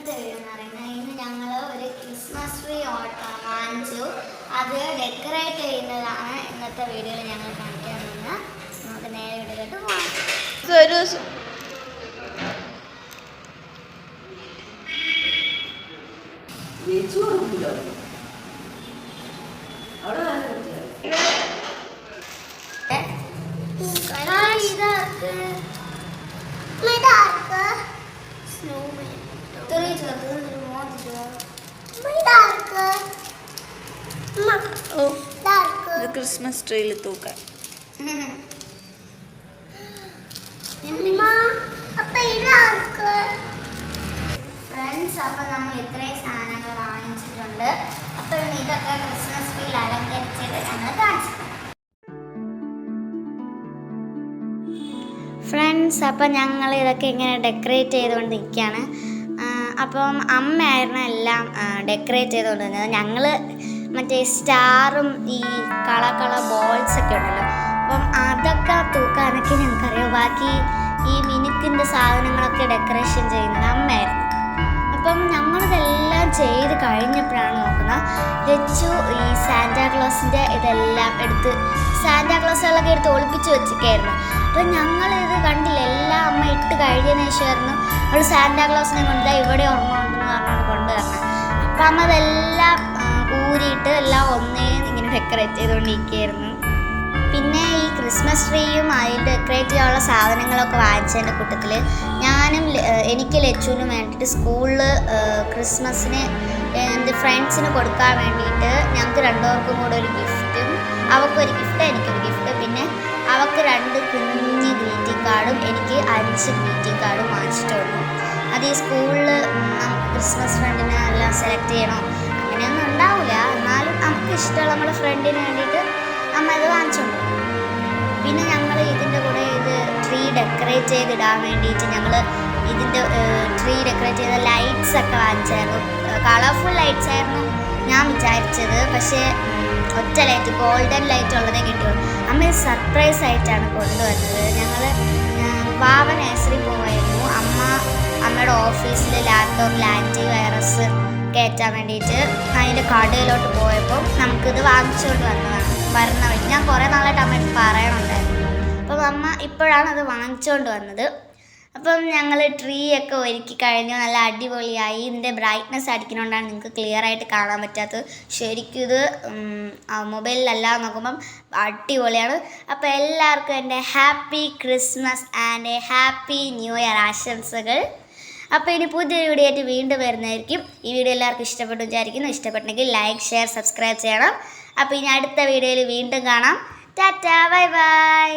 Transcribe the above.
ഇന്നത്തെ വീഡിയോ എന്ന് പറയുന്നത് ഇന്ന് ഞങ്ങൾ ഒരു ക്രിസ്മസ് ട്രീ വാങ്ങിച്ചു. അത് ഡെക്കറേറ്റ് ചെയ്യുന്നതാണ് ഇന്നത്തെ വീഡിയോയിൽ ഞങ്ങൾ കാണിക്കാൻ പോകുന്നത്. നമുക്ക് നേരെ വീഡിയോയിലോട്ട് പോകാം. ക്രിസ്മസ് ട്രീയിൽ തൂക്കാൻ ഫ്രണ്ട്സ്, അപ്പം നമ്മൾ ഇത്രയും സാധനങ്ങൾ വാങ്ങിച്ചിട്ടുണ്ട്. അപ്പോൾ ഇതൊക്കെ ക്രിസ്മസ് ട്രീയിൽ അലങ്കരിച്ചിട്ട് ഞങ്ങൾ കാണിച്ചു. ഫ്രണ്ട്സ്, അപ്പം ഞങ്ങൾ ഇതൊക്കെ ഇങ്ങനെ ഡെക്കറേറ്റ് ചെയ്തുകൊണ്ടിരിക്കുകയാണ്. അപ്പം അമ്മയായിരുന്നു എല്ലാം ഡെക്കറേറ്റ് ചെയ്തുകൊണ്ടിരുന്നത്. ഞങ്ങൾ മറ്റേ സ്റ്റാറും ഈ കളർ ബോൾസൊക്കെ ഉണ്ടല്ലോ, അപ്പം അതൊക്കെ തൂക്കാനൊക്കെ ഞങ്ങൾക്കറിയാം. ബാക്കി ഈ മിനുക്കിൻ്റെ സാധനങ്ങളൊക്കെ ഡെക്കറേഷൻ ചെയ്യുന്നത് അമ്മയായിരുന്നു. അപ്പം ഞങ്ങളിതെല്ലാം ചെയ്ത് കഴിഞ്ഞപ്പോഴാണ് നോക്കുന്നത് ലച്ചു ഈ സാന്റാക്ലോസിൻ്റെ ഇതെല്ലാം എടുത്ത് സാന്റാക്ലോസുകളൊക്കെ എടുത്ത് ഒളിപ്പിച്ച് വെച്ചിരിക്കുകയായിരുന്നു. അപ്പം ഞങ്ങളിത് കണ്ടില്ല, എല്ലാം അമ്മ ഇട്ട് കഴിഞ്ഞതിന് ശേഷമായിരുന്നു അവൾ സാന്റാക്ലോസിനെ കൊണ്ട് ഇവിടെ ഓർമ്മയുണ്ടെന്ന് പറഞ്ഞുകൊണ്ട് കൊണ്ടുവരണം. അപ്പം അമ്മ അതെല്ലാം ഊരിയിട്ട് എല്ലാം ഒന്നേ ഇങ്ങനെ ഡെക്കറേറ്റ് ചെയ്തുകൊണ്ടിരിക്കുകയായിരുന്നു. പിന്നെ ഈ ക്രിസ്മസ് ട്രീയും അതിൽ ഡെക്കറേറ്റ് ചെയ്യാനുള്ള സാധനങ്ങളൊക്കെ വാങ്ങിച്ചതിൻ്റെ കൂട്ടത്തിൽ എനിക്ക് ലച്ചുവിനും വേണ്ടിയിട്ട് സ്കൂളിൽ ക്രിസ്മസിന് എൻ്റെ ഫ്രണ്ട്സിന് കൊടുക്കാൻ വേണ്ടിയിട്ട് ഞങ്ങൾക്ക് രണ്ടുപേർക്കും കൂടെ ഒരു ഗിഫ്റ്റും, അവൾക്കൊരു ഗിഫ്റ്റ് എനിക്കൊരു ഗിഫ്റ്റ്, പിന്നെ അവൾക്ക് 2 കുഞ്ഞ് ഗ്രീറ്റിംഗ് കാർഡും എനിക്ക് 5 ഗ്രീറ്റിംഗ് കാർഡും വാങ്ങിച്ചിട്ടുണ്ട്. അത് ഈ സ്കൂളിൽ നമുക്ക് ക്രിസ്മസ് ഫ്രണ്ടിനെ എല്ലാം സെലക്ട് ചെയ്യണോ അങ്ങനെയൊന്നും ഉണ്ടാവില്ല, എന്നാലും നമുക്ക് ഇഷ്ടമുള്ള നമ്മുടെ ഫ്രണ്ടിന് വേണ്ടിയിട്ട് അമ്മ ഇത് വാങ്ങിച്ചുകൊണ്ട്. പിന്നെ ഞങ്ങൾ ഇതിൻ്റെ കൂടെ ഇത് ട്രീ ഡെക്കറേറ്റ് ചെയ്തിടാൻ വേണ്ടിയിട്ട് ഞങ്ങൾ ഇതിൻ്റെ ട്രീ ഡെക്കറേറ്റ് ചെയ്ത ലൈറ്റ്സ് ഒക്കെ വാങ്ങിച്ചായിരുന്നു. കളർഫുൾ ലൈറ്റ്സ് ആയിരുന്നു ഞാൻ വിചാരിച്ചത്, പക്ഷേ ഒറ്റ ലൈറ്റ്, ഗോൾഡൻ ലൈറ്റ് ഉള്ളതേ കിട്ടുള്ളൂ. അമ്മ ഇത് സർപ്രൈസ് ആയിട്ടാണ് കൊണ്ടുവന്നത്. ഞങ്ങൾ വാവ നഴ്സറി പോവായിരുന്നു. അമ്മയുടെ ഓഫീസിൽ ലാപ്ടോപ്പിൽ ആൻറ്റി വൈറസ് കയറ്റാൻ വേണ്ടിയിട്ട് അതിൻ്റെ കടയിലോട്ട് പോയപ്പോൾ നമുക്കിത് വാങ്ങിച്ചുകൊണ്ട് വരുന്ന വഴി ഞാൻ കുറേ നാളായിട്ട് അമ്മ പറയണുണ്ടായിരുന്നു. അപ്പം അമ്മ ഇപ്പോഴാണ് അത് വാങ്ങിച്ചുകൊണ്ട് വന്നത്. അപ്പം ഞങ്ങൾ ട്രീ ഒക്കെ ഒരുക്കി കഴിഞ്ഞു, നല്ല അടിപൊളിയായി. ഇതിൻ്റെ ബ്രൈറ്റ്നസ് അടിക്കുന്നതുകൊണ്ടാണ് നിങ്ങൾക്ക് ക്ലിയർ ആയിട്ട് കാണാൻ പറ്റാത്തത്. ശരിക്കും ഇത് മൊബൈലിലെല്ലാം നോക്കുമ്പം അടിപൊളിയാണ്. അപ്പോൾ എല്ലാവർക്കും എൻ്റെ happy Christmas and happy new year ആശംസകൾ. അപ്പോൾ ഇനി പുതിയൊരു വീഡിയോ ആയിട്ട് വീണ്ടും വരുന്നതായിരിക്കും. ഈ വീഡിയോ എല്ലാവർക്കും ഇഷ്ടപ്പെട്ടു വിചാരിക്കുന്നു. ഇഷ്ടപ്പെട്ടെങ്കിൽ ലൈക്ക്, ഷെയർ, സബ്സ്ക്രൈബ് ചെയ്യണം. അപ്പോൾ ഇനി അടുത്ത വീഡിയോയിൽ വീണ്ടും കാണാം. Tata, bye bye.